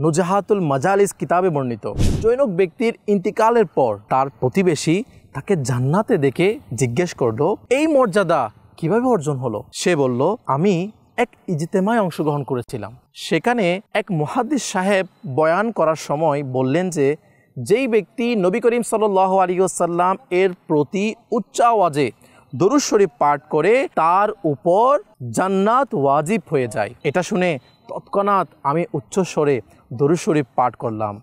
নুজাহাতুল মাজালিস কিতাবে বর্ণিত। জনৈক ব্যক্তির ইন্তিকালের পর তার প্রতিবেশী তাকে জান্নাতে দেখে জিজ্ঞেস করলো, এই মর্যাদা কিভাবে অর্জন হলো? সে বলল, আমি এক ইজতেমায় অংশগ্রহণ করেছিলাম। সেখানে এক মুহাদ্দিস সাহেব বয়ান করার সময় বললেন যে যেই ব্যক্তি নবী করিম সাল্লাল্লাহু আলাইহি ওয়াসাল্লাম এর প্রতি উচ্চ আওয়াজে দরুদ শরীফ পাঠ করে তার উপর জান্নাত ওয়াজিব হয়ে যায়। এটা শুনে তৎক্ষণাৎ আমি উচ্চ স্বরে দরুদ শরীফ পাঠ করলাম।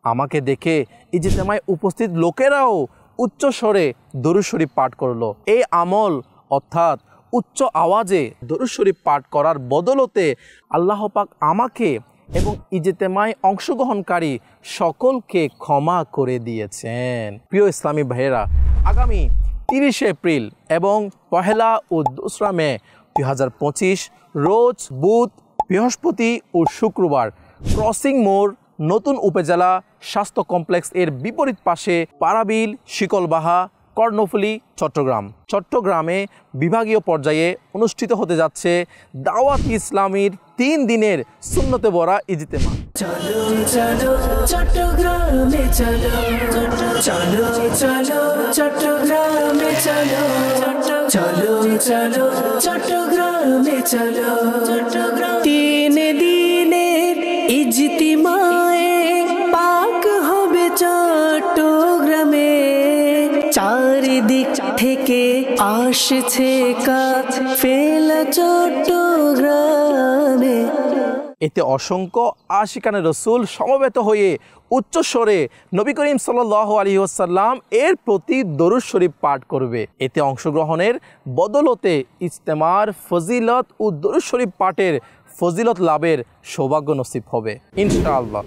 আমাকে দেখে ইজতেমায় উপস্থিত লোকেরাও উচ্চ স্বরে দরুদ শরীফ পাঠ করলো। এই আমল অর্থাৎ উচ্চ আওয়াজে দরুদ শরীফ পাঠ করার বদলতে আল্লাহ পাক আমাকে এবং ইজতেমায় অংশগ্রহণকারী সকলকে ক্ষমা করে দিয়েছেন। প্রিয় ইসলামী ভাইয়েরা, আগামী 30 এপ্রিল এবং 1 ও 2 মে 2025 রোজ বুধ, বৃহস্পতি ও শুক্রবার ক্রসিং মোড় নতুন উপজেলা স্বাস্থ্য কমপ্লেক্স এর বিপরীত পাশে পারাবিল, শিকলবাহা, কর্ণফুলী, চট্টগ্রামে বিভাগীয় পর্যায়ে অনুষ্ঠিত হতে যাচ্ছে দাওয়াত ইসলামীর 3 দিনের সুন্নতে ভরা ইজতেমা। চলো চলো চট্টগ্রামে চলো, চলো চলো চট্টগ্রামে চলো, চলো চলো চট্টগ্রামে চলো। 3 দিনের ইজতিমায়ে পাক হবে চট্টগ্রামে। চারিদিক থেকে আসছে কাফেলা চট্টগ্রামে। এতে অসংখ্য আশিকানে রসুল সমবেত হয়ে উচ্চস্বরে নবী করিম সাল্লাল্লাহু আলাইহি ওয়াসাল্লাম এর প্রতি দরুদ শরীফ পাঠ করবে। এতে অংশগ্রহণের বদলতে ইজতেমার ফজিলত ও দরুদ শরীফ পাঠের ফজিলত লাভের সৌভাগ্য নসিব হবে ইনশাআল্লাহ।